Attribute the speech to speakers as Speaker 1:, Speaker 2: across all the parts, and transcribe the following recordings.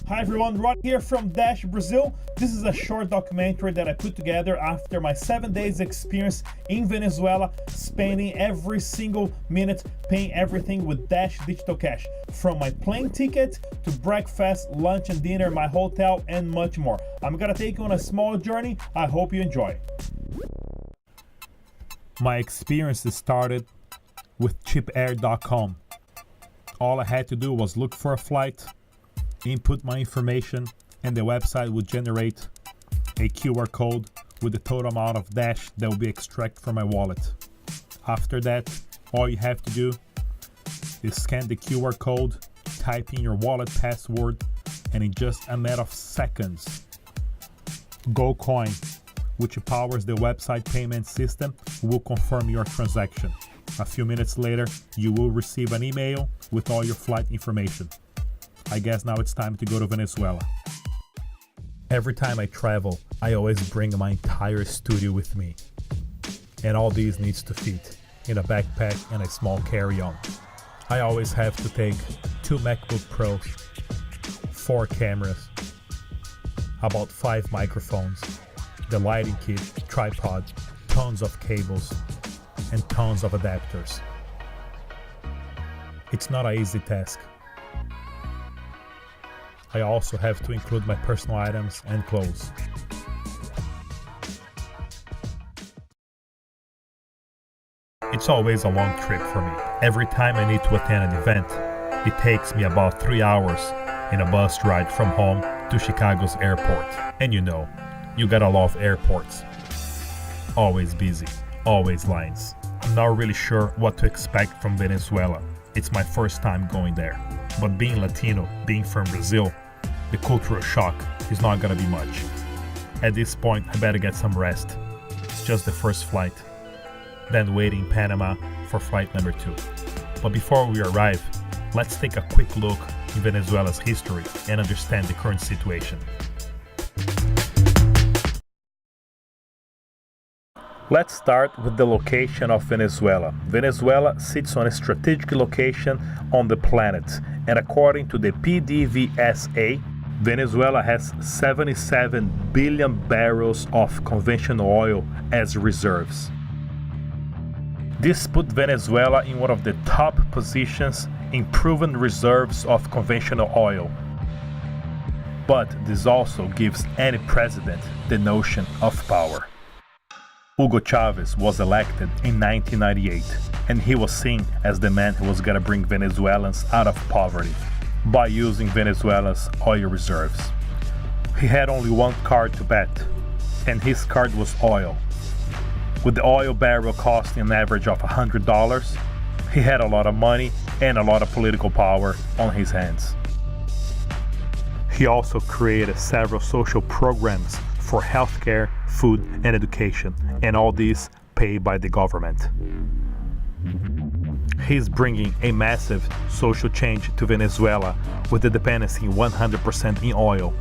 Speaker 1: Hi everyone, Rod here from Dash Brazil. This is a short documentary that I put together after my 7 days experience in Venezuela, spending every single minute paying everything with Dash Digital Cash. From my plane ticket to breakfast, lunch and dinner, my hotel and much more. I'm gonna take you on a small journey. I hope you enjoy. My experience started with cheapair.com. All I had to do was look for a flight, input my information, and the website would generate a QR code with the total amount of Dash that will be extracted from my wallet. After that, all you have to do is scan the QR code, type in your wallet password, and in just a matter of seconds, GoCoin, which powers the website payment system, will confirm your transaction. A few minutes later, you will receive an email with all your flight information. I guess now it's time to go to Venezuela. Every time I travel, I always bring my entire studio with me. And all these needs to fit in a backpack and a small carry-on. I always have to take 2 MacBook Pros, 4 cameras, about 5 microphones, the lighting kit, tripod, tons of cables, and tons of adapters. It's not an easy task. I also have to include my personal items and clothes. It's always a long trip for me. Every time I need to attend an event, it takes me about 3 hours in a bus ride from home to Chicago's airport. And you gotta love airports. Always busy, always lines. I'm not really sure what to expect from Venezuela. It's my first time going there. But being Latino, being from Brazil, the cultural shock is not gonna be much. At this point, I better get some rest. It's just the first flight. Then waiting in Panama for flight number 2. But before we arrive, let's take a quick look in Venezuela's history and understand the current situation. Let's start with the location of Venezuela. Venezuela sits on a strategic location on the planet, and according to the PDVSA, Venezuela has 77 billion barrels of conventional oil as reserves. This put Venezuela in one of the top positions in proven reserves of conventional oil. But this also gives any president the notion of power. Hugo Chavez was elected in 1998, and he was seen as the man who was gonna bring Venezuelans out of poverty by using Venezuela's oil reserves. He had only one card to bet, and his card was oil. With the oil barrel costing an average of $100, he had a lot of money and a lot of political power on his hands. He also created several social programs for healthcare, food, and education, and all these paid by the government. He's bringing a massive social change to Venezuela with the dependency 100% in oil.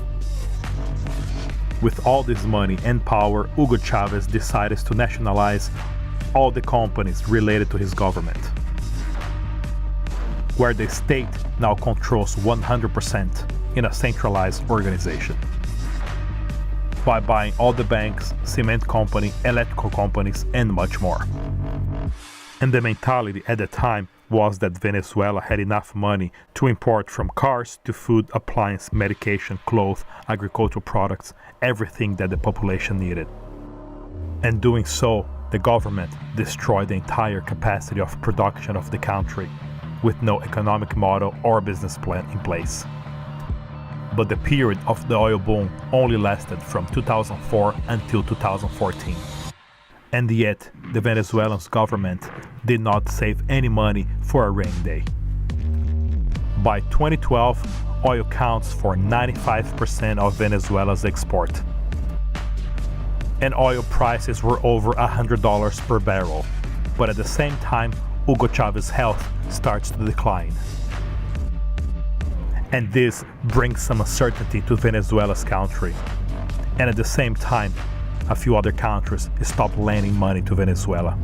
Speaker 1: With all this money and power, Hugo Chavez decided to nationalize all the companies related to his government, where the state now controls 100% in a centralized organization, by buying all the banks, cement company, electrical companies, and much more. And the mentality at the time was that Venezuela had enough money to import from cars to food, appliance, medication, clothes, agricultural products, everything that the population needed. And doing so, the government destroyed the entire capacity of production of the country, with no economic model or business plan in place. But the period of the oil boom only lasted from 2004 until 2014. And yet, the Venezuelan government did not save any money for a rainy day. By 2012, oil counts for 95% of Venezuela's export. And oil prices were over $100 per barrel. But at the same time, Hugo Chavez's health starts to decline. And this brings some uncertainty to Venezuela's country. And at the same time, a few other countries stopped lending money to Venezuela.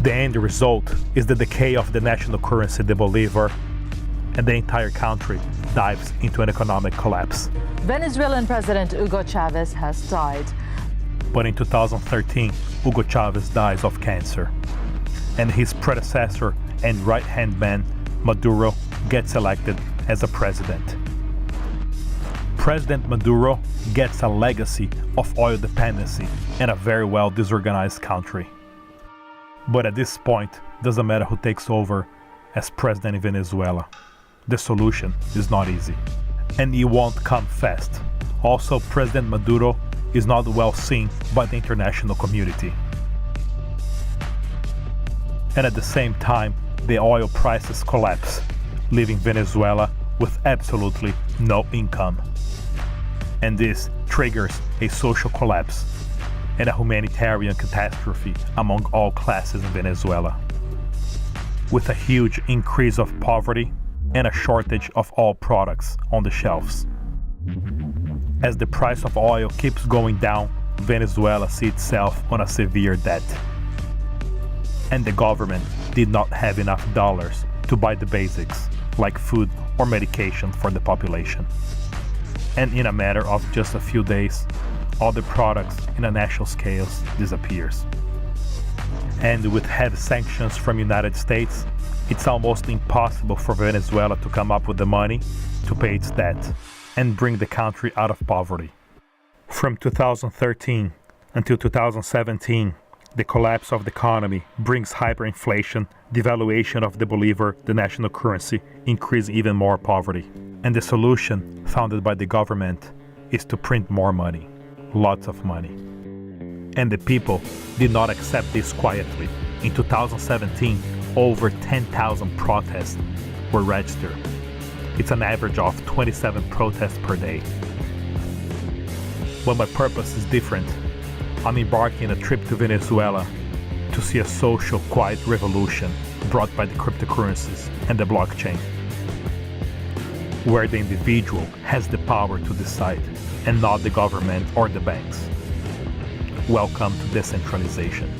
Speaker 1: The end result is the decay of the national currency, the bolivar, and the entire country dives into an economic collapse.
Speaker 2: Venezuelan President Hugo Chavez has died.
Speaker 1: But in 2013, Hugo Chavez dies of cancer, and his predecessor and right-hand man, Maduro, gets elected as a president. President Maduro gets a legacy of oil dependency and a very well disorganized country. But at this point, doesn't matter who takes over as president in Venezuela. The solution is not easy, and it won't come fast. Also, President Maduro is not well seen by the international community. And at the same time, the oil prices collapse, leaving Venezuela with absolutely no income. And this triggers a social collapse and a humanitarian catastrophe among all classes in Venezuela, with a huge increase of poverty and a shortage of all products on the shelves. As the price of oil keeps going down, Venezuela sees itself on a severe debt. And the government did not have enough dollars to buy the basics, like food or medication for the population. And in a matter of just a few days, all the products in a national scale disappears. And with heavy sanctions from United States, it's almost impossible for Venezuela to come up with the money to pay its debt and bring the country out of poverty. From 2013 until 2017, the collapse of the economy brings hyperinflation, devaluation of the bolivar, the national currency, increase even more poverty. And the solution founded by the government is to print more money, lots of money. And the people did not accept this quietly. In 2017, over 10,000 protests were registered. It's an average of 27 protests per day. But my purpose is different. I'm embarking on a trip to Venezuela to see a social quiet revolution brought by the cryptocurrencies and the blockchain, where the individual has the power to decide and not the government or the banks. Welcome to decentralization.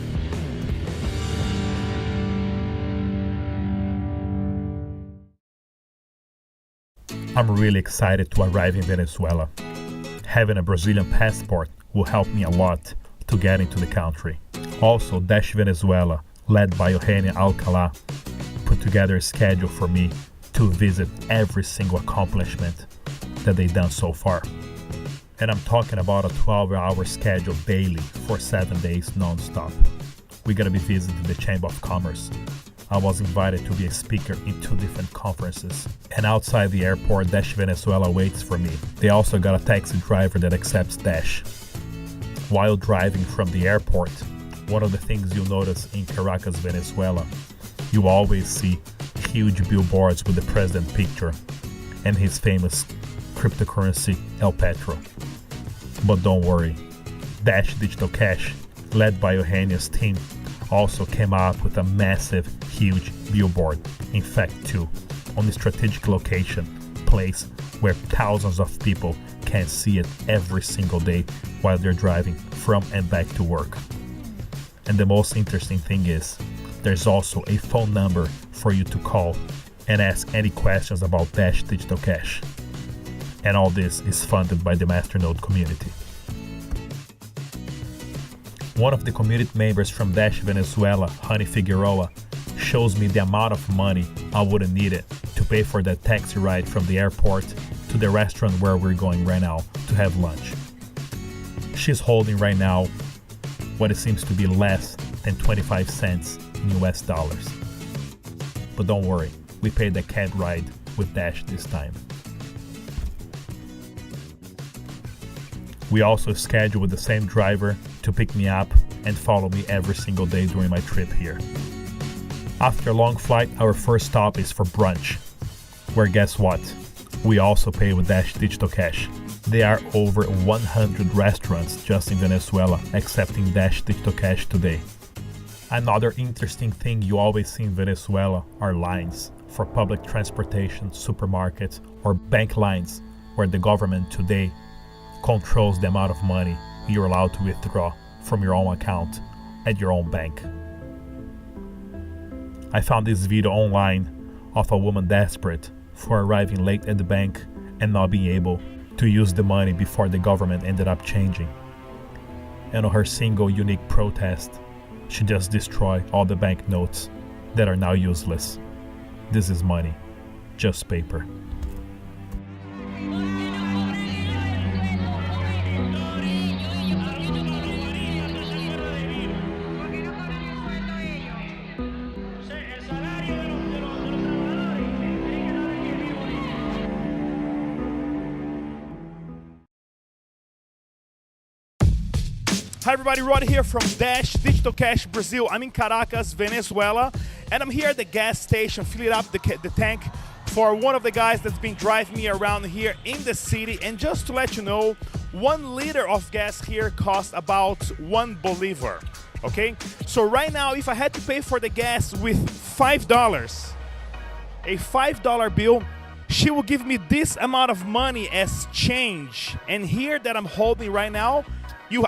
Speaker 1: I'm really excited to arrive in Venezuela. Having a Brazilian passport will help me a lot to get into the country. Also, Dash Venezuela, led by Eugenia Alcalá, put together a schedule for me to visit every single accomplishment that they've done so far. And I'm talking about a 12-hour schedule daily for 7 days non-stop. We're gonna be visiting the Chamber of Commerce. I was invited to be a speaker in 2 different conferences. And outside the airport, Dash Venezuela waits for me. They also got a taxi driver that accepts Dash. While driving from the airport, one of the things you'll notice in Caracas, Venezuela, you always see huge billboards with the president picture and his famous cryptocurrency El Petro. But don't worry, Dash Digital Cash, led by Eugenia's team, also came up with a massive, huge billboard, in fact 2, on a strategic location, place where thousands of people can see it every single day while they're driving from and back to work. And the most interesting thing is, there's also a phone number for you to call and ask any questions about Dash Digital Cash. And all this is funded by the Masternode community. One of the community members from Dash Venezuela, Honey Figueroa, shows me the amount of money I would have needed to pay for that taxi ride from the airport to the restaurant where we're going right now to have lunch. She's holding right now what it seems to be less than 25 cents in US dollars. But don't worry, we paid the cab ride with Dash this time. We also scheduled with the same driver to pick me up and follow me every single day during my trip here. After a long flight, our first stop is for brunch, where guess what? We also pay with Dash Digital Cash. There are over 100 restaurants just in Venezuela accepting Dash Digital Cash today. Another interesting thing you always see in Venezuela are lines for public transportation, supermarkets, or bank lines where the government today controls the amount of money you're allowed to withdraw from your own account at your own bank. I found this video online of a woman desperate for arriving late at the bank and not being able to use the money before the government ended up changing. And on her single unique protest, she just destroyed all the banknotes that are now useless. This is money, just paper.
Speaker 3: Hi everybody, Rod here from Dash Digital Cash Brazil. I'm in Caracas, Venezuela, and I'm here at the gas station filling up the tank for one of the guys that's been driving me around here in the city. And just to let you know, 1 liter of gas here costs about 1 bolivar, okay? So right now, if I had to pay for the gas with $5, a $5 bill, she will give me this amount of money as change. And here that I'm holding right now,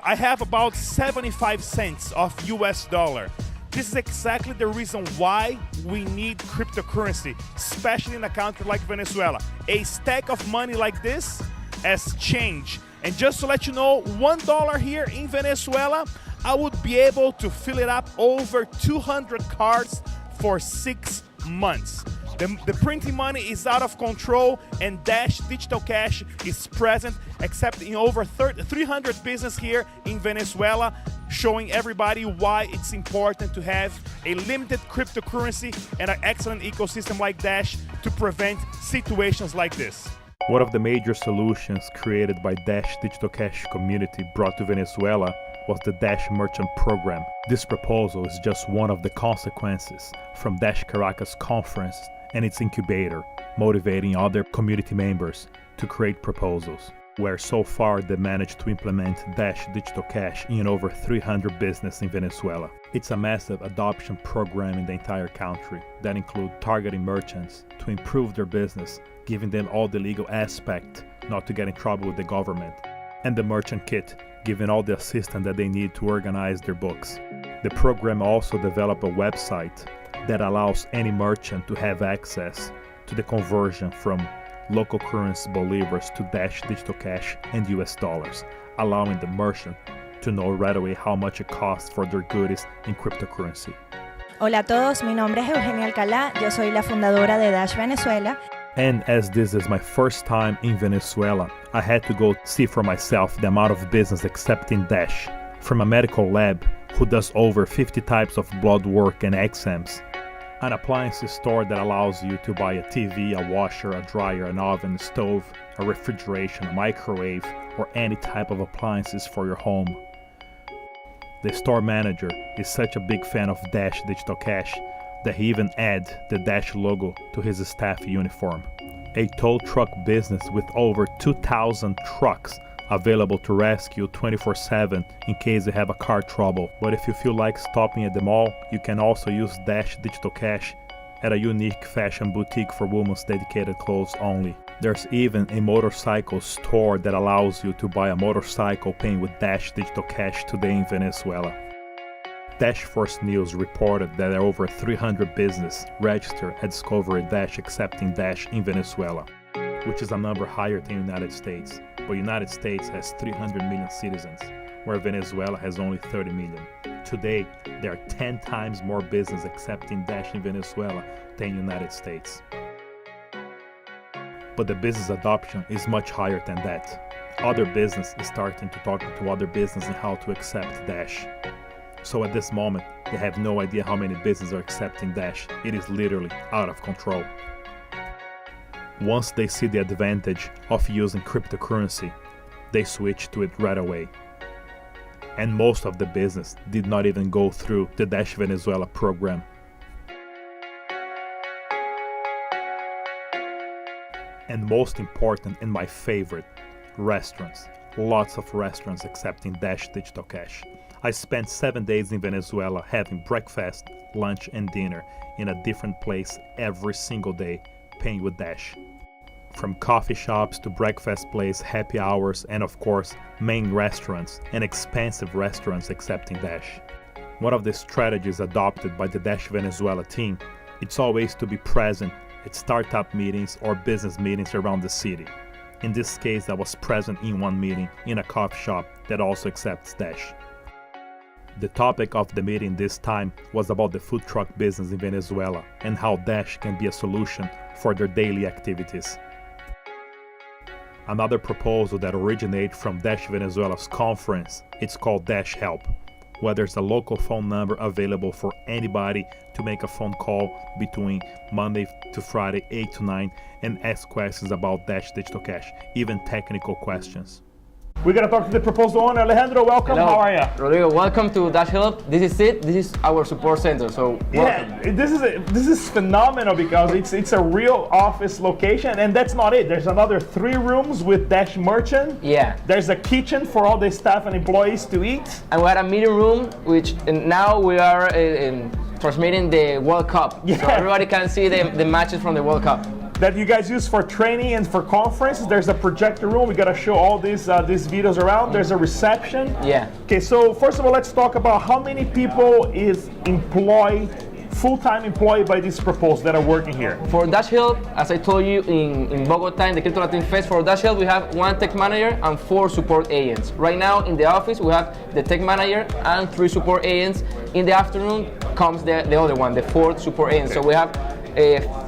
Speaker 3: I have about 75 cents of US dollar. This is exactly the reason why we need cryptocurrency, especially in a country like Venezuela. A stack of money like this as change. And just to let you know, $1 here in Venezuela, I would be able to fill it up over 200 cards for 6 months. The printing money is out of control, and Dash Digital Cash is present, except in over 300 businesses here in Venezuela, showing everybody why it's important to have a limited cryptocurrency and an excellent ecosystem like Dash to prevent situations like this.
Speaker 1: One of the major solutions created by Dash Digital Cash community brought to Venezuela was the Dash Merchant Program. This proposal is just one of the consequences from Dash Caracas conference and its incubator, motivating other community members to create proposals, where so far they managed to implement Dash Digital Cash in over 300 businesses in Venezuela. It's a massive adoption program in the entire country that includes targeting merchants to improve their business, giving them all the legal aspect not to get in trouble with the government, and the merchant kit, giving all the assistance that they need to organize their books. The program also developed a website that allows any merchant to have access to the conversion from local currency bolivars to Dash Digital Cash and US dollars, allowing the merchant to know right away how much it costs for their goodies in cryptocurrency.
Speaker 4: Hola a todos, mi nombre es Eugenia Alcalá, yo soy la fundadora de Dash Venezuela.
Speaker 1: And as this is my first time in Venezuela, I had to go see for myself the amount of business accepting Dash. From a medical lab who does over 50 types of blood work and exams, an appliance store that allows you to buy a TV, a washer, a dryer, an oven, a stove, a refrigeration, a microwave, or any type of appliances for your home. The store manager is such a big fan of Dash Digital Cash that he even added the Dash logo to his staff uniform. A tow truck business with over 2,000 trucks available to rescue 24/7 in case you have a car trouble. But if you feel like stopping at the mall, you can also use Dash Digital Cash at a unique fashion boutique for women's dedicated clothes only. There's even a motorcycle store that allows you to buy a motorcycle paying with Dash Digital Cash today in Venezuela. Dash Force News reported that there are over 300 businesses registered at Discovery Dash accepting Dash in Venezuela, which is a number higher than the United States. But the United States has 300 million citizens, where Venezuela has only 30 million. Today, there are 10 times more businesses accepting Dash in Venezuela than the United States. But the business adoption is much higher than that. Other businesses are starting to talk to other businesses on how to accept Dash. So at this moment, they have no idea how many businesses are accepting Dash. It is literally out of control. Once they see the advantage of using cryptocurrency, they switch to it right away. And most of the business did not even go through the Dash Venezuela program. And most important and my favorite, restaurants. Lots of restaurants accepting Dash Digital Cash. I spent 7 days in Venezuela having breakfast, lunch and dinner in a different place every single day, paying with Dash. From coffee shops to breakfast place, happy hours, and of course, main restaurants and expensive restaurants accepting Dash. One of the strategies adopted by the Dash Venezuela team, it's always to be present at startup meetings or business meetings around the city. In this case, I was present in one meeting in a coffee shop that also accepts Dash. The topic of the meeting this time was about the food truck business in Venezuela and how Dash can be a solution for their daily activities. Another proposal that originated from Dash Venezuela's conference, it's called Dash Help, where there's a local phone number available for anybody to make a phone call between Monday to Friday 8 to 9 and ask questions about Dash Digital Cash, even technical questions.
Speaker 3: We're gonna talk to the proposal owner. Alejandro, welcome.
Speaker 5: Hello.
Speaker 3: How are you?
Speaker 5: Rodrigo, welcome to Dash Help. This is it. This is our support center. So welcome.
Speaker 3: Yeah, this is phenomenal because it's a real office location, and that's not it. There's another 3 rooms with Dash Merchant.
Speaker 5: Yeah.
Speaker 3: There's a kitchen for all the staff and employees to eat.
Speaker 5: And we had a meeting room, which now we are transmitting the World Cup.
Speaker 3: Yeah.
Speaker 5: So everybody can see the matches from the World Cup.
Speaker 3: That you guys use for training and for conferences. There's a projector room. We gotta show all these videos around. There's a reception.
Speaker 5: Yeah.
Speaker 3: Okay, so first of all, let's talk about how many people is employed, full-time employed by this proposal that are working here.
Speaker 5: For Dash Help, as I told you in Bogota, in the Crypto Latin Fest, for Dash Help we have 1 tech manager and 4 support agents. Right now in the office we have the tech manager and 3 support agents. In the afternoon comes the other one, the 4th support agent. So we have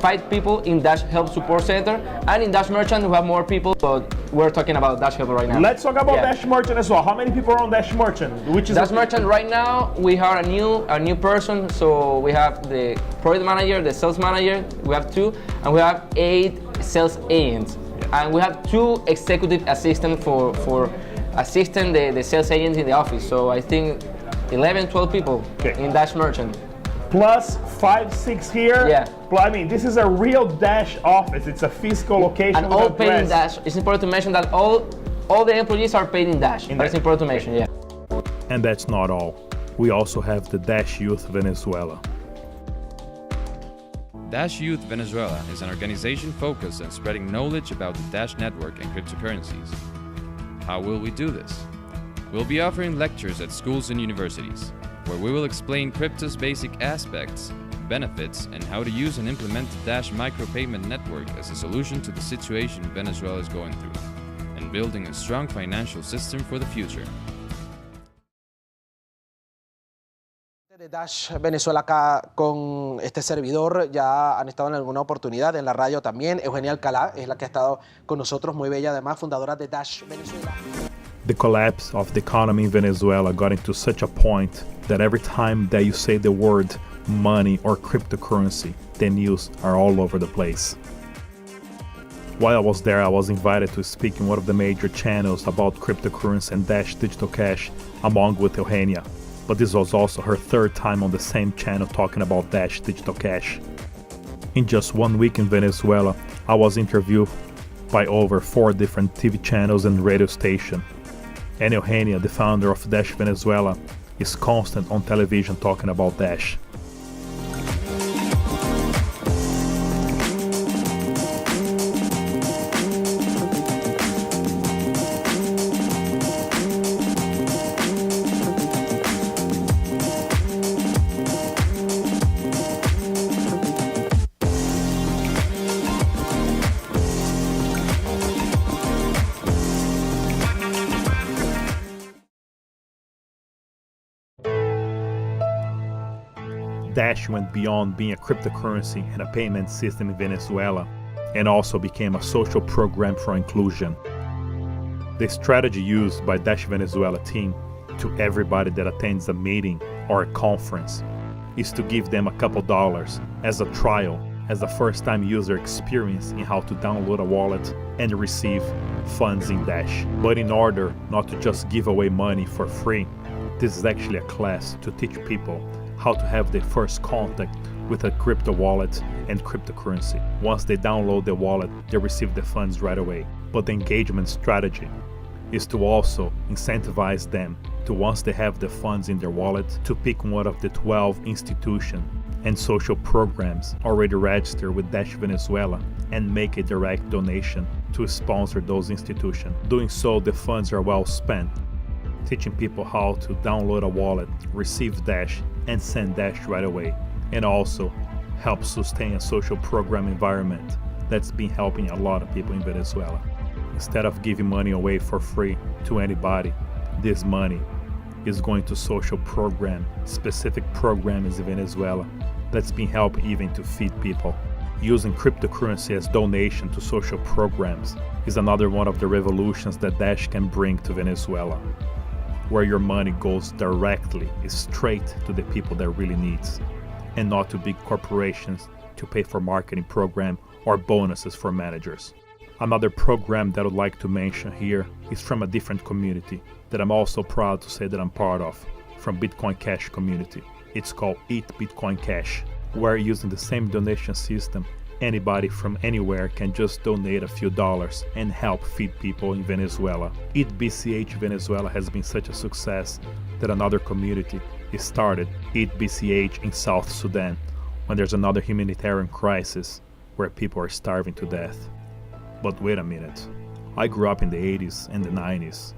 Speaker 5: 5 people in Dash Help Support Center, and in Dash Merchant we have more people, but we're talking about Dash Help right now.
Speaker 3: Let's talk about
Speaker 5: Yeah.
Speaker 3: Dash Merchant as well. How many people are on Dash Merchant? Which is
Speaker 5: Dash Merchant right now we have a new person, so we have the product manager, the sales manager, we have 2, and we have 8 sales agents. And we have 2 executive assistants for assisting the sales agents in the office. So I think 11, 12 people in Dash Merchant.
Speaker 3: plus 5, 6 here.
Speaker 5: Yeah.
Speaker 3: I mean, this is a real Dash office. It's a physical location.
Speaker 5: And
Speaker 3: with
Speaker 5: all
Speaker 3: a
Speaker 5: paid in
Speaker 3: dress.
Speaker 5: Dash. It's important to mention that all the employees are paid in Dash. That's important to mention, yeah.
Speaker 1: And that's not all. We also have the Dash Youth Venezuela.
Speaker 6: Dash Youth Venezuela is an organization focused on spreading knowledge about the Dash network and cryptocurrencies. How will we do this? We'll be offering lectures at schools and universities, where we will explain crypto's basic aspects, benefits, and how to use and implement the Dash micropayment network as a solution to the situation Venezuela is going through, and building a strong financial system for the future.
Speaker 7: De Dash Venezuela acá con este servidor ya han estado en alguna oportunidad en la radio también. Eugenia Alcalá es la que ha estado con nosotros, muy bella además, fundadora de Dash Venezuela.
Speaker 1: The collapse of the economy in Venezuela got into such a point that every time that you say the word money or cryptocurrency, the news are all over the place. While I was there, I was invited to speak in one of the major channels about cryptocurrency and Dash Digital Cash, along with Eugenia. But this was also her 3rd time on the same channel talking about Dash Digital Cash. In just 1 week in Venezuela, I was interviewed by over 4 different TV channels and radio stations. And Eugenia, the founder of Dash Venezuela, is constant on television talking about Dash. Dash went beyond being a cryptocurrency and a payment system in Venezuela, and also became a social program for inclusion. The strategy used by Dash Venezuela team to everybody that attends a meeting or a conference is to give them a couple dollars as a trial, as a first-time user experience in how to download a wallet and receive funds in Dash. But in order not to just give away money for free, this is actually a class to teach people how to have their first contact with a crypto wallet and cryptocurrency. Once they download the wallet, they receive the funds right away. But the engagement strategy is to also incentivize them to, once they have the funds in their wallet, to pick one of the 12 institutions and social programs already registered with Dash Venezuela and make a direct donation to sponsor those institutions. Doing so, the funds are well spent, teaching people how to download a wallet, receive Dash, and send Dash right away, and also helps sustain a social program environment that's been helping a lot of people in Venezuela. Instead of giving money away for free to anybody, this money is going to social program, specific programs in Venezuela that's been helping even to feed people. Using cryptocurrency as donation to social programs is another one of the revolutions that Dash can bring to Venezuela, where your money goes directly, straight to the people that really needs, and not to big corporations to pay for marketing program or bonuses for managers. Another program that I'd like to mention here is from a different community that I'm also proud to say that I'm part of, from Bitcoin Cash community. It's called Eat Bitcoin Cash, where using the same donation system, anybody from anywhere can just donate a few dollars and help feed people in Venezuela. Eat BCH Venezuela has been such a success that another community is started, Eat BCH in South Sudan, when there's another humanitarian crisis where people are starving to death. But wait a minute, I grew up in the 80s and the 90s,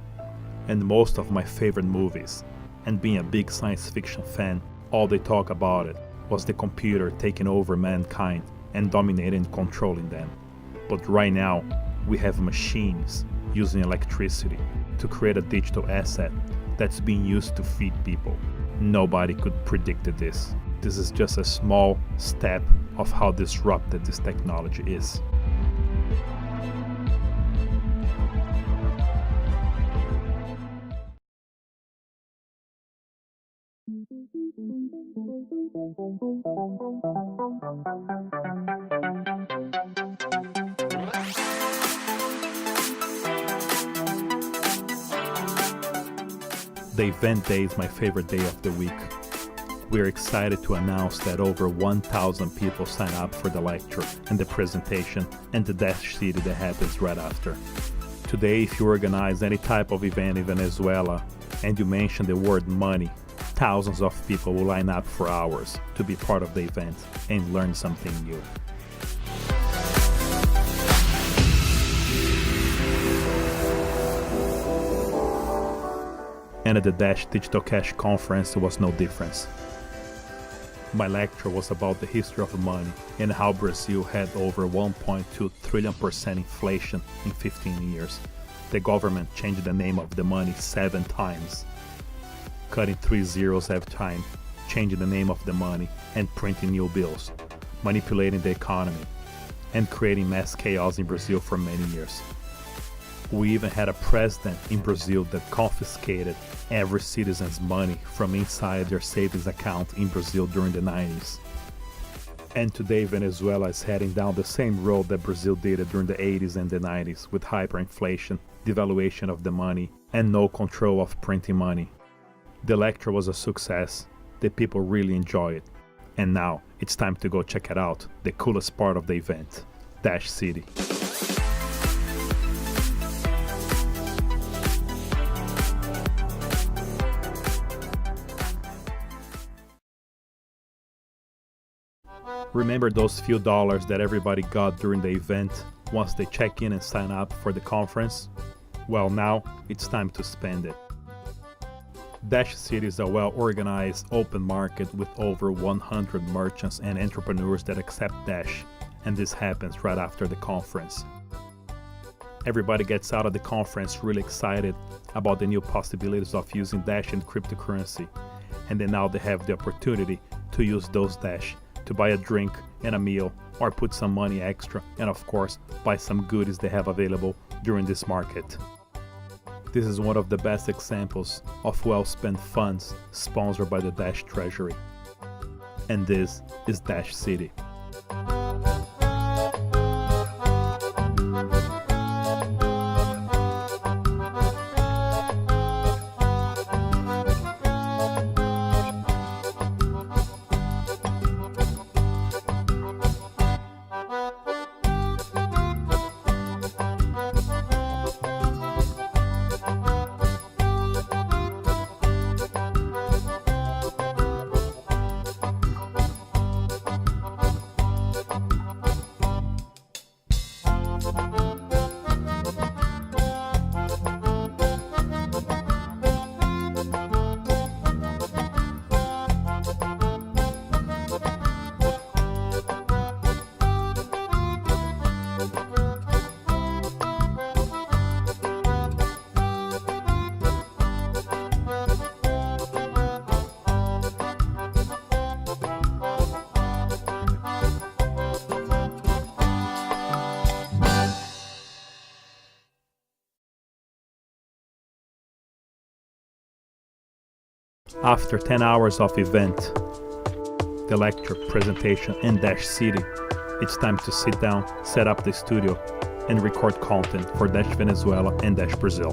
Speaker 1: and most of my favorite movies, and being a big science fiction fan, all they talk about it was the computer taking over mankind and dominating and controlling them. But right now, we have machines using electricity to create a digital asset that's being used to feed people. Nobody could predict this. This is just a small step of how disrupted this technology is. The event day is my favorite day of the week. We're excited to announce that over 1,000 people sign up for the lecture and the presentation and the Dash City that happens right after. Today, if you organize any type of event in Venezuela and you mention the word money, thousands of people will line up for hours to be part of the event and learn something new. And at the Dash Digital Cash Conference, there was no difference. My lecture was about the history of money and how Brazil had over 1.2 trillion% inflation in 15 years. The government changed the name of the money 7 times, cutting 3 zeros every time, changing the name of the money and printing new bills, manipulating the economy, and creating mass chaos in Brazil for many years. We even had a president in Brazil that confiscated every citizen's money from inside their savings account in Brazil during the 90s. And today Venezuela is heading down the same road that Brazil did during the 80s and the 90s, with hyperinflation, devaluation of the money, and no control of printing money. The lecture was a success. The people really enjoy it. And now it's time to go check it out, the coolest part of the event, Dash City. Remember those few dollars that everybody got during the event once they check in and sign up for the conference? Well, now it's time to spend it. Dash City is a well-organized open market with over 100 merchants and entrepreneurs that accept Dash, and this happens right after the conference. Everybody gets out of the conference really excited about the new possibilities of using Dash and cryptocurrency, and then now they have the opportunity to use those Dash to buy a drink and a meal, or put some money extra, and of course buy some goodies they have available during this market. This is one of the best examples of well-spent funds sponsored by the Dash Treasury. And this is Dash City. After 10 hours of event, the lecture, presentation, and Dash City, it's time to sit down, set up the studio, and record content for Dash Venezuela and Dash Brazil.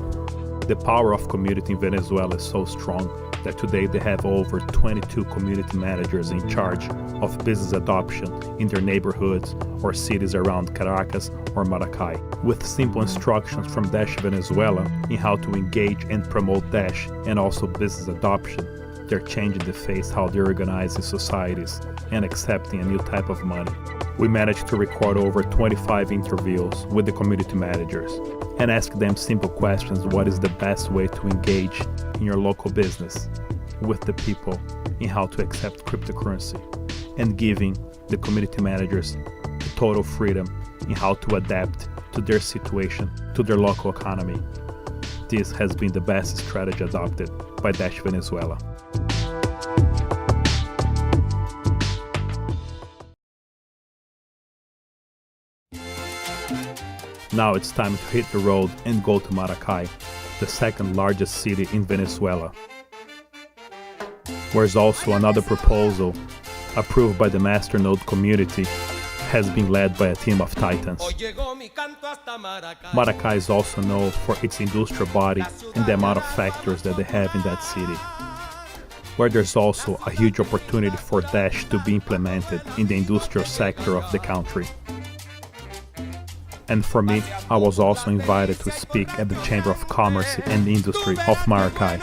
Speaker 1: The power of community in Venezuela is so strong that today they have over 22 community managers in charge of business adoption in their neighborhoods or cities around Caracas or Maracay, with simple instructions from Dash Venezuela in how to engage and promote Dash and also business adoption. They're changing the face how they organize in societies and accepting a new type of money. We managed to record over 25 interviews with the community managers and ask them simple questions: what is the best way to engage in your local business with the people in how to accept cryptocurrency, and giving the community managers the total freedom in how to adapt to their situation, to their local economy. This has been the best strategy adopted by Dash Venezuela. Now it's time to hit the road and go to Maracay, the second largest city in Venezuela. Whereas also another proposal, approved by the Masternode community, has been led by a team of titans. Maracay is also known for its industrial body and the amount of factories that they have in that city, where there's also a huge opportunity for Dash to be implemented in the industrial sector of the country. And for me, I was also invited to speak at the Chamber of Commerce and Industry of Maracay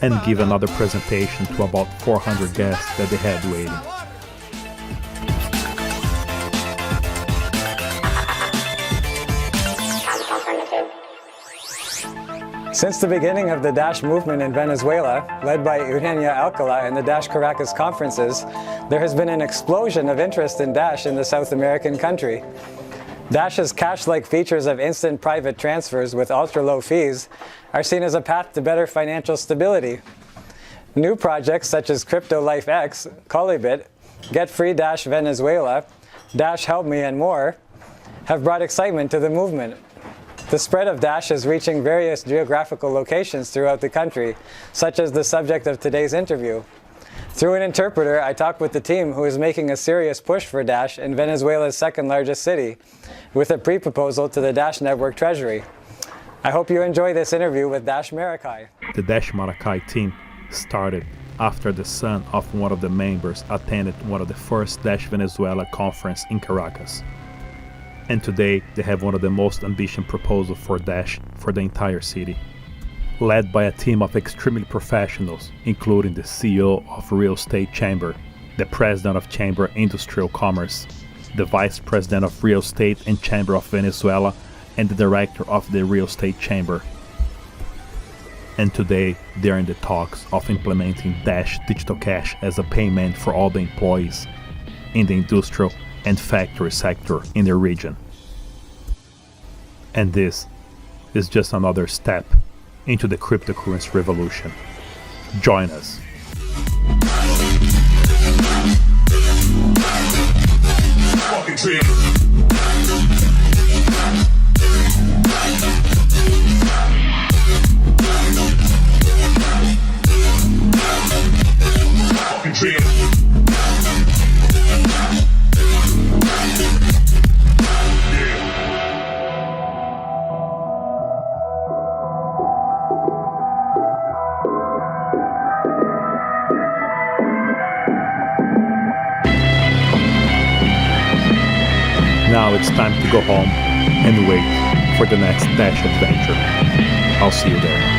Speaker 1: and give another presentation to about 400 guests that they had waiting.
Speaker 8: Since the beginning of the Dash movement in Venezuela, led by Eugenia Alcala and the Dash Caracas conferences, there has been an explosion of interest in Dash in the South American country. Dash's cash-like features of instant private transfers with ultra-low fees are seen as a path to better financial stability. New projects such as Crypto Life X, Colibit, Get Free Dash Venezuela, Dash Help Me, and more have brought excitement to the movement. The spread of Dash is reaching various geographical locations throughout the country, such as the subject of today's interview. Through an interpreter, I talked with the team who is making a serious push for Dash in Venezuela's second largest city, with a pre-proposal to the Dash Network Treasury. I hope you enjoy this interview with Dash Maracay.
Speaker 1: The Dash Maracay team started after the son of one of the members attended one of the first Dash Venezuela conference in Caracas. And today they have one of the most ambitious proposals for Dash for the entire city, led by a team of extremely professionals, including the CEO of Real Estate Chamber, the President of Chamber Industrial Commerce, the Vice President of Real Estate and Chamber of Venezuela, and the Director of the Real Estate Chamber. And today they are in the talks of implementing Dash Digital Cash as a payment for all the employees in the industrial and factory sector in the region. And this is just another step into the cryptocurrency revolution. Join us. Now it's time to go home and wait for the next Dash adventure. I'll see you there.